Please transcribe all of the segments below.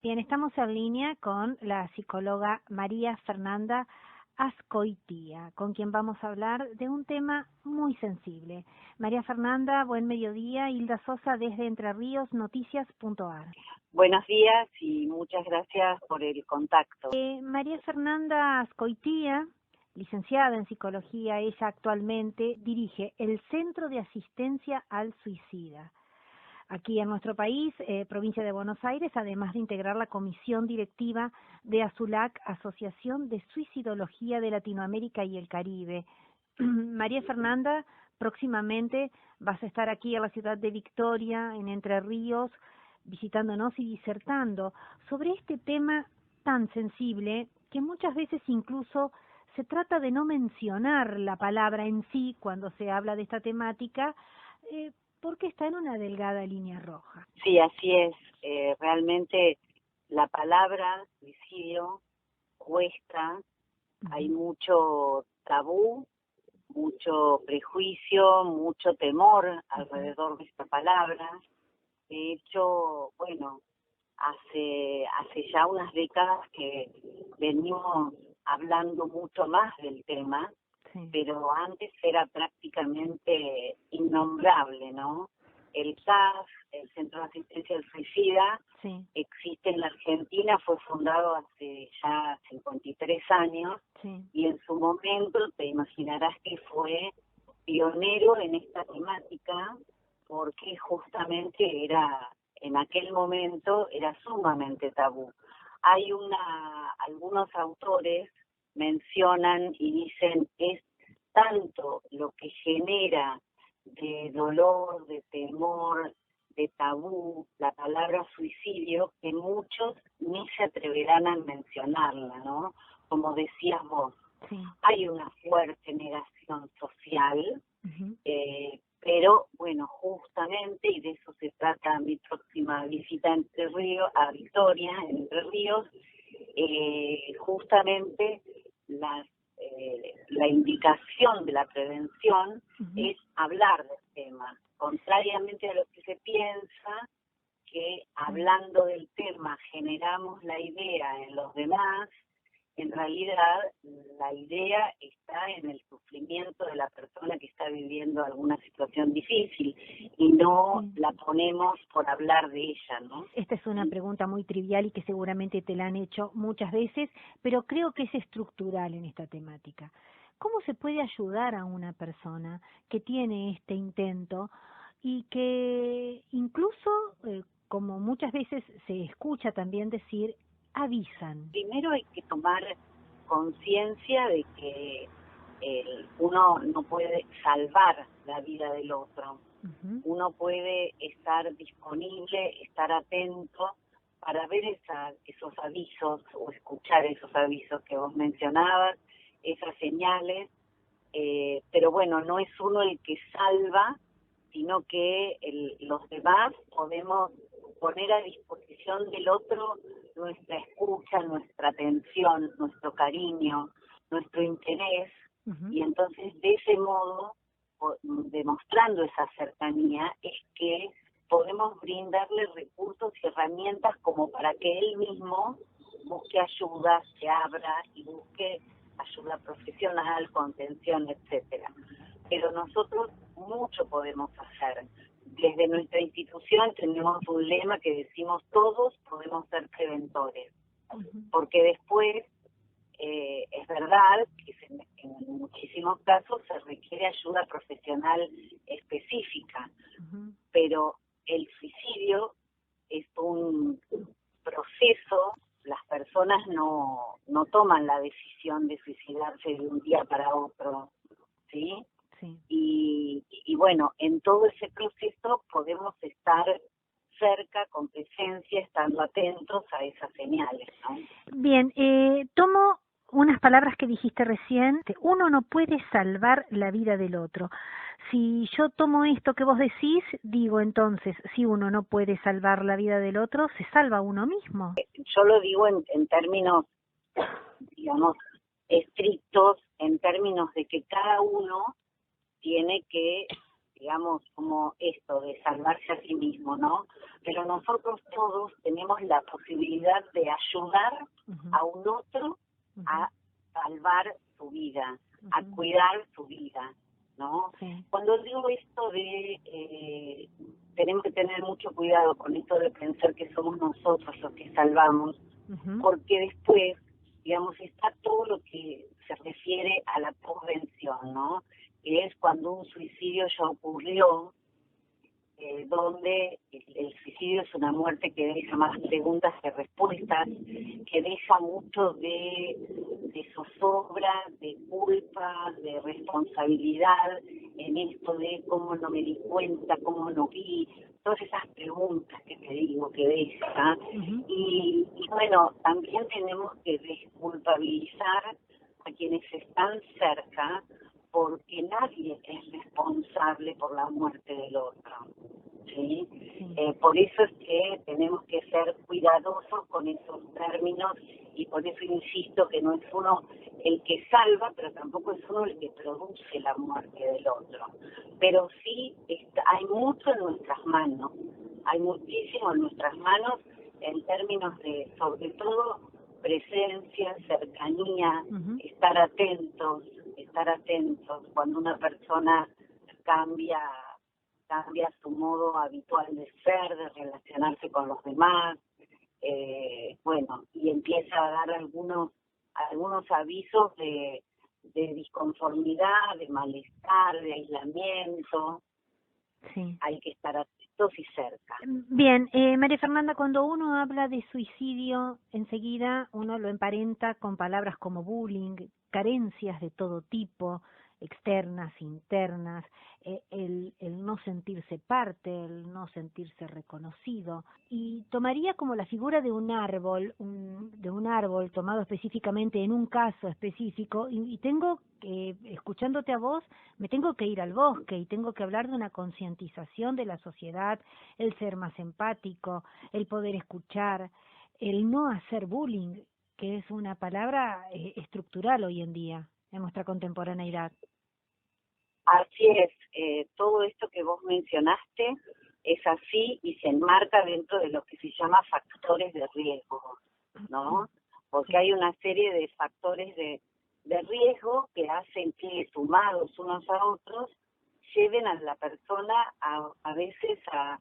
Bien, estamos en línea con la psicóloga María Fernanda Azcoitía, con quien vamos a hablar de un tema muy sensible. María Fernanda, buen mediodía. Hilda Sosa desde Entre Ríos, noticias.ar. Buenos días y muchas gracias por el contacto. María Fernanda Azcoitía, licenciada en psicología, ella actualmente dirige el Centro de Asistencia al Suicida. Aquí en nuestro país, provincia de Buenos Aires, además de integrar la comisión directiva de ASULAC, Asociación de Suicidología de Latinoamérica y el Caribe. María Fernanda, próximamente vas a estar aquí en la ciudad de Victoria, en Entre Ríos, visitándonos y disertando sobre este tema tan sensible que muchas veces incluso se trata de no mencionar la palabra en sí cuando se habla de esta temática, porque está en una delgada línea roja. Sí, así es. Realmente la palabra suicidio cuesta, hay mucho tabú, mucho prejuicio, mucho temor alrededor de esta palabra. De hecho, bueno, hace ya unas décadas que venimos hablando mucho más del tema, sí, pero antes era prácticamente innombrable, ¿no? El CAS, el Centro de Asistencia al Suicida, sí, existe en la Argentina, fue fundado hace ya 53 años, sí, y en su momento te imaginarás que fue pionero en esta temática, porque justamente en aquel momento era sumamente tabú. Algunos autores mencionan y dicen, es tanto lo que genera de dolor, de temor, de tabú, la palabra suicidio, que muchos ni se atreverán a mencionarla, ¿no? Como decías vos, sí, hay una fuerte negación social, pero bueno, justamente, y de eso se trata mi próxima visita a Victoria, en Entre Ríos, justamente la indicación de la prevención es hablar del tema, contrariamente a lo que se piensa, que hablando del tema generamos la idea en los demás. En realidad, la idea está en el sufrimiento de la persona que está viviendo alguna situación difícil y no la ponemos por hablar de ella, ¿no? Esta es una pregunta muy trivial y que seguramente te la han hecho muchas veces, pero creo que es estructural en esta temática. ¿Cómo se puede ayudar a una persona que tiene este intento y que incluso, como muchas veces se escucha también decir, avisan? Primero hay que tomar conciencia de que uno no puede salvar la vida del otro. Uno puede estar disponible, estar atento para ver esos avisos o escuchar esos avisos que vos mencionabas, esas señales, pero bueno, no es uno el que salva, sino que los demás podemos poner a disposición del otro nuestra escucha, nuestra atención, nuestro cariño, nuestro interés, y entonces de ese modo, demostrando esa cercanía, es que podemos brindarle recursos y herramientas como para que él mismo busque ayuda, se abra y busque ayuda profesional, contención, etcétera. Pero nosotros mucho podemos hacer. Desde nuestra institución tenemos un lema que decimos: todos podemos ser preventores, porque después es verdad que en muchísimos casos se requiere ayuda profesional específica, pero el suicidio es un proceso. Las personas no toman la decisión de suicidarse de un día para otro, ¿sí? Sí. Y bueno, en todo ese proceso podemos estar cerca, con presencia, estando atentos a esas señales, ¿no? Bien, tomo unas palabras que dijiste recién: uno no puede salvar la vida del otro. Si yo tomo esto que vos decís, digo entonces, si uno no puede salvar la vida del otro, se salva uno mismo. Yo lo digo en términos, digamos, estrictos, en términos de que cada uno tiene que digamos, como esto de salvarse a sí mismo, ¿no? Pero nosotros todos tenemos la posibilidad de ayudar a un otro a salvar su vida, a cuidar su vida, ¿no? Sí. Cuando digo esto de tenemos que tener mucho cuidado con esto de pensar que somos nosotros los que salvamos, porque después, digamos, está todo lo que se refiere a la prevención, ¿no? Que es cuando un suicidio ya ocurrió, donde el suicidio es una muerte que deja más preguntas que respuestas, que deja mucho de zozobra, de culpa, de responsabilidad en esto de cómo no me di cuenta, cómo no vi, todas esas preguntas que te digo que deja. Y bueno, también tenemos que desculpabilizar a quienes están cerca, porque nadie es responsable por la muerte del otro, ¿sí? Por eso es que tenemos que ser cuidadosos con esos términos, y por eso insisto que no es uno el que salva, pero tampoco es uno el que produce la muerte del otro. Pero sí hay mucho en nuestras manos, hay muchísimo en nuestras manos en términos de, sobre todo, presencia, cercanía, estar atentos cuando una persona cambia su modo habitual de ser, de relacionarse con los demás, bueno, y empieza a dar algunos avisos de disconformidad, de malestar, de aislamiento. Sí. Hay que estar atentos y cerca. Bien, María Fernanda, cuando uno habla de suicidio, enseguida uno lo emparenta con palabras como bullying, carencias de todo tipo, externas, internas, el no sentirse parte, el no sentirse reconocido, y tomaría como la figura de un árbol, tomado específicamente en un caso específico, y tengo que, escuchándote a vos, me tengo que ir al bosque y tengo que hablar de una concientización de la sociedad, el ser más empático, el poder escuchar, el no hacer bullying, que es una palabra estructural hoy en día en nuestra contemporaneidad. Así es, todo esto que vos mencionaste es así y se enmarca dentro de lo que se llama factores de riesgo, ¿no? Porque hay una serie de factores de riesgo que hacen que, sumados unos a otros, lleven a la persona a veces a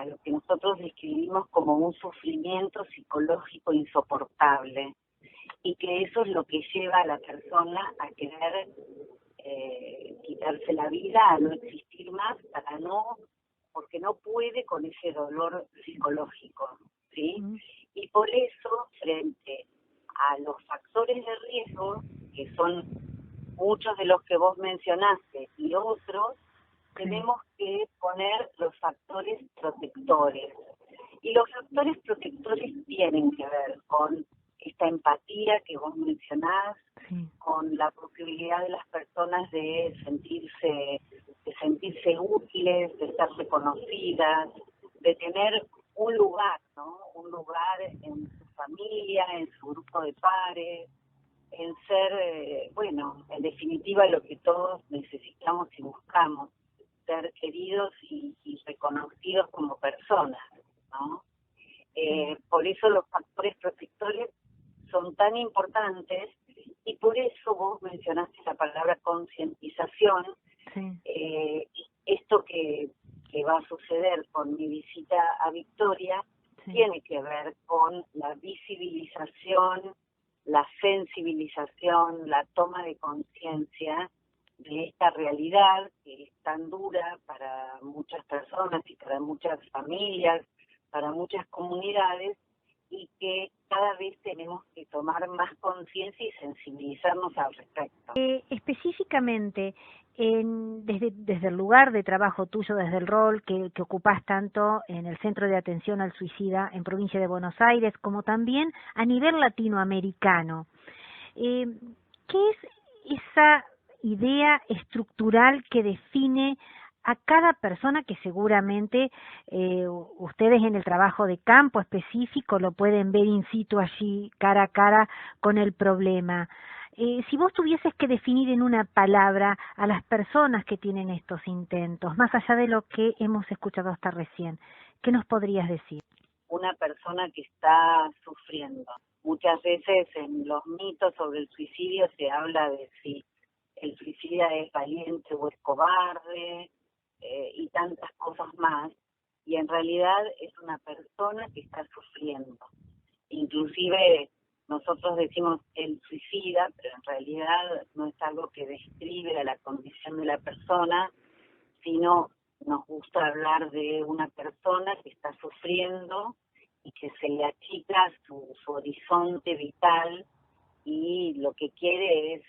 lo que nosotros describimos como un sufrimiento psicológico insoportable, y que eso es lo que lleva a la persona a querer quitarse la vida, a no existir más, porque no puede con ese dolor psicológico, ¿sí? Y por eso, frente a los factores de riesgo, que son muchos de los que vos mencionaste y otros, tenemos que poner los factores protectores. Y los factores protectores tienen que ver con esta empatía que vos mencionás, con la posibilidad de las personas de sentirse útiles, de estar reconocidas, de tener un lugar, ¿no? Un lugar en su familia, en su grupo de pares, en ser, bueno, en definitiva lo que todos necesitamos y buscamos, ser queridos y reconocidos como personas, ¿no? Por eso los factores protectores son tan importantes, y por eso vos mencionaste la palabra concientización. Esto que va a suceder con mi visita a Victoria tiene que ver con la visibilización, la sensibilización, la toma de conciencia de esta realidad que es tan dura para muchas personas y para muchas familias, para muchas comunidades, y que cada vez tenemos que tomar más conciencia y sensibilizarnos al respecto. Específicamente, desde el lugar de trabajo tuyo, desde el rol que ocupás tanto en el Centro de Atención al Suicida en Provincia de Buenos Aires, como también a nivel latinoamericano, ¿qué es esa idea estructural que define a cada persona, que seguramente ustedes en el trabajo de campo específico lo pueden ver in situ allí, cara a cara con el problema? Si vos tuvieses que definir en una palabra a las personas que tienen estos intentos, más allá de lo que hemos escuchado hasta recién, ¿qué nos podrías decir? Una persona que está sufriendo. Muchas veces en los mitos sobre el suicidio se habla de si el suicida es valiente o es cobarde, y tantas cosas más, y en realidad es una persona que está sufriendo. Inclusive nosotros decimos el suicida, pero en realidad no es algo que describe a la condición de la persona, sino nos gusta hablar de una persona que está sufriendo y que se le achica su horizonte vital y lo que quiere es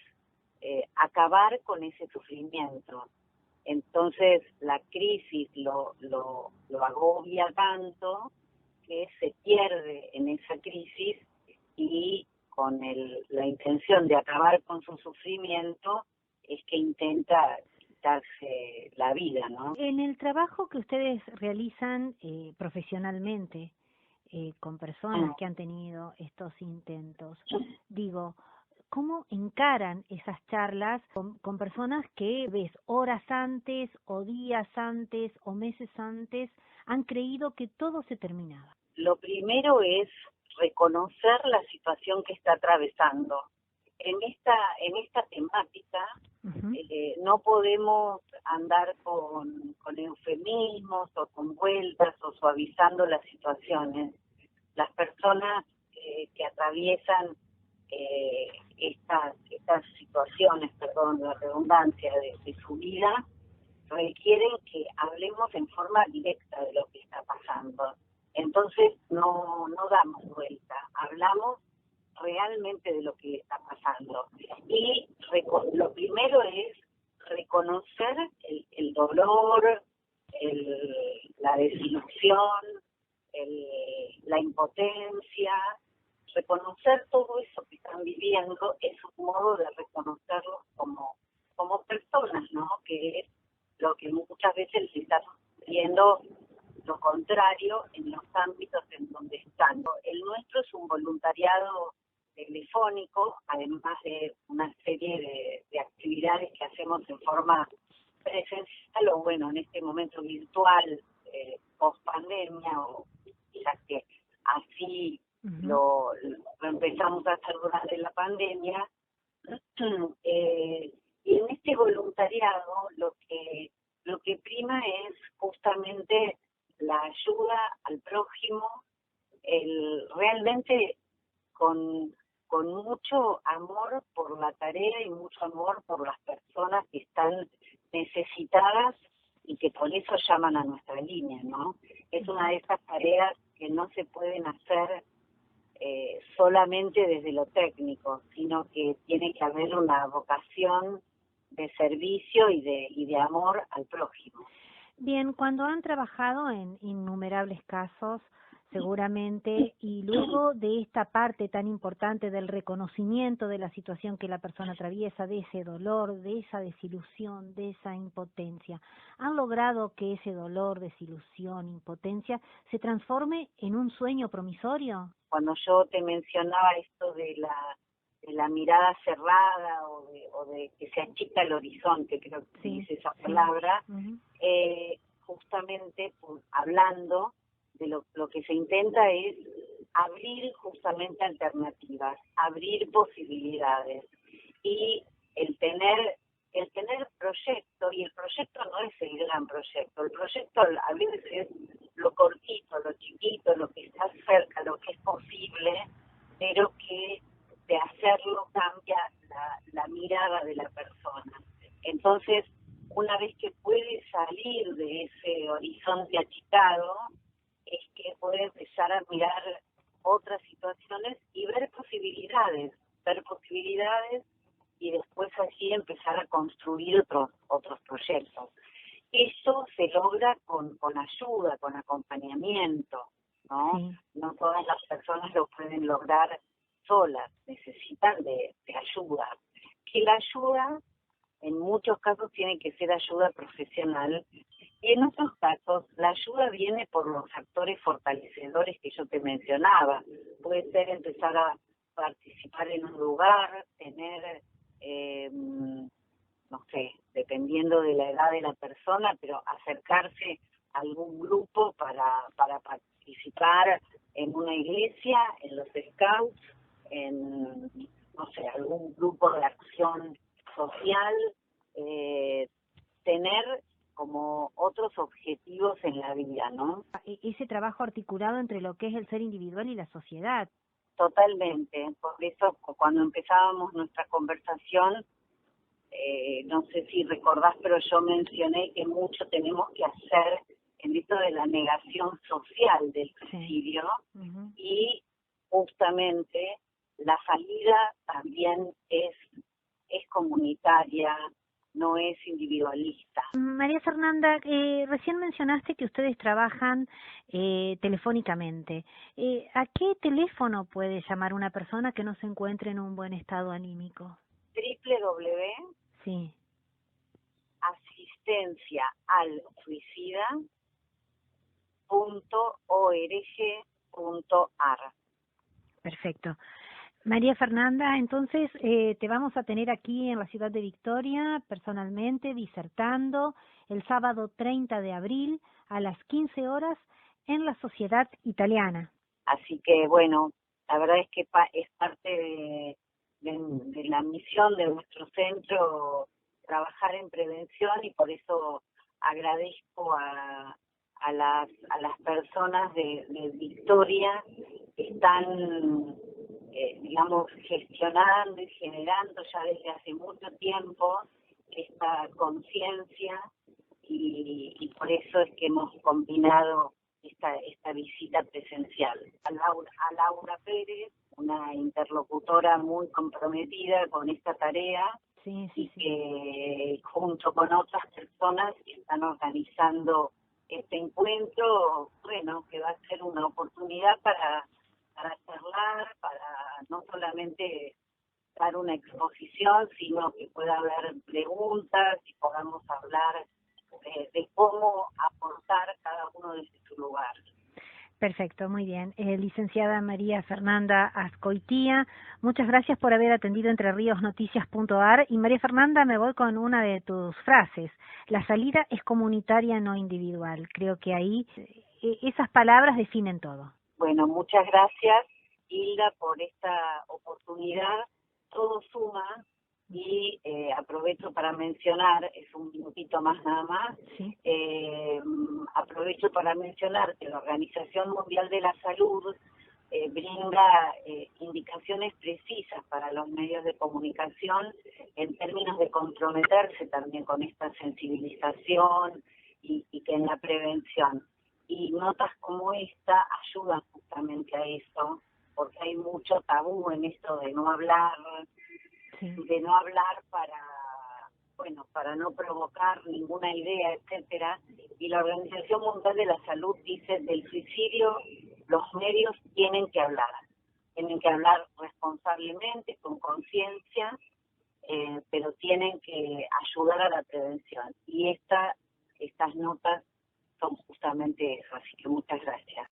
acabar con ese sufrimiento. Entonces la crisis lo agobia tanto que se pierde en esa crisis y con la intención de acabar con su sufrimiento es que intenta quitarse la vida, ¿no? En el trabajo que ustedes realizan profesionalmente con personas que han tenido estos intentos, digo, ¿cómo encaran esas charlas con personas que ves horas antes o días antes o meses antes han creído que todo se terminaba? Lo primero es reconocer la situación que está atravesando. En esta temática no podemos andar con eufemismos o con vueltas o suavizando las situaciones. Las personas que atraviesan estas situaciones, perdón, la redundancia de su vida, requieren que hablemos en forma directa de lo que está pasando. Entonces no damos vuelta, hablamos realmente de lo que le está pasando. Y lo primero es reconocer el dolor, la desilusión, la impotencia. Reconocer todo eso que están viviendo es un modo de reconocerlos como personas, ¿no? Que es lo que muchas veces les está sucediendo lo contrario en los ámbitos en donde están. El nuestro es un voluntariado telefónico, además de una serie de actividades que hacemos en forma presencial o bueno, en este momento virtual, post pandemia, o ya que así lo empezamos a hacer durante la pandemia. Y en este voluntariado lo que prima es justamente la ayuda al prójimo, realmente con mucho amor por la tarea y mucho amor por las personas que están necesitadas y que por eso llaman a nuestra línea, ¿no? Es una de esas tareas que no se pueden hacer solamente desde lo técnico, sino que tiene que haber una vocación de servicio y de amor al prójimo. Bien, cuando han trabajado en innumerables casos, seguramente, y luego de esta parte tan importante del reconocimiento de la situación que la persona atraviesa, de ese dolor, de esa desilusión, de esa impotencia, ¿han logrado que ese dolor, desilusión, impotencia se transforme en un sueño promisorio? Cuando yo te mencionaba esto de la mirada cerrada o de que se achica el horizonte, creo que sí, dice esa palabra, justamente hablando de lo que se intenta es abrir justamente alternativas, abrir posibilidades y el tener proyecto, y el proyecto no es el gran proyecto, el proyecto a veces es lo cortito, lo chiquito, lo que está cerca, lo que es posible, pero que de hacerlo cambia la mirada de la persona. Entonces, una vez que puede salir de ese horizonte achicado, es que puede empezar a mirar otras situaciones y ver posibilidades y después allí empezar a construir otros proyectos. Eso se logra con ayuda, con acompañamiento, ¿no? Sí. No todas las personas lo pueden lograr solas, necesitan de ayuda. Que la ayuda, en muchos casos, tiene que ser ayuda profesional, y en otros casos, la ayuda viene por los factores fortalecedores que yo te mencionaba. Puede ser empezar a participar en un lugar, tener, no sé, dependiendo de la edad de la persona, pero acercarse a algún grupo para participar en una iglesia, en los scouts, en, no sé, algún grupo de acción social, tener como otros objetivos en la vida, ¿no? Ese trabajo articulado entre lo que es el ser individual y la sociedad. Totalmente. Por eso, cuando empezábamos nuestra conversación, no sé si recordás, pero yo mencioné que mucho tenemos que hacer en esto de la negación social del suicidio, sí. Y justamente la salida también es comunitaria, no es individualista. María Fernanda, recién mencionaste que ustedes trabajan telefónicamente. ¿A qué teléfono puede llamar una persona que no se encuentre en un buen estado anímico? Sí. asistenciaalsuicida.org.ar. Perfecto. María Fernanda, entonces te vamos a tener aquí en la ciudad de Victoria, personalmente, disertando, el sábado 30 de abril a las 15 horas en la Sociedad Italiana. Así que, bueno, la verdad es que es parte de la misión de nuestro centro trabajar en prevención, y por eso agradezco a las personas de Victoria que están, digamos, gestionando y generando ya desde hace mucho tiempo esta conciencia, y por eso es que hemos combinado esta visita presencial. A Laura Pérez, una interlocutora muy comprometida con esta tarea, y que junto con otras personas están organizando este encuentro, bueno, que va a ser una oportunidad para charlar, para no solamente dar una exposición, sino que pueda haber preguntas y podamos hablar de cómo aportar cada uno desde su lugar. Perfecto, muy bien. Licenciada María Fernanda Azcoitía, muchas gracias por haber atendido EntreRíosNoticias.ar. Y María Fernanda, me voy con una de tus frases. La salida es comunitaria, no individual. Creo que ahí esas palabras definen todo. Bueno, muchas gracias, Hilda, por esta oportunidad. Todo suma. Y aprovecho para mencionar, es un minutito más nada más, sí. Aprovecho para mencionar que la Organización Mundial de la Salud brinda indicaciones precisas para los medios de comunicación en términos de comprometerse también con esta sensibilización y que en la prevención. Y notas como esta ayudan justamente a eso, porque hay mucho tabú en esto de no hablar, para no provocar ninguna idea, etcétera. Y la Organización Mundial de la Salud dice: del suicidio los medios tienen que hablar responsablemente, con conciencia, pero tienen que ayudar a la prevención. Y estas notas son justamente eso, así que muchas gracias.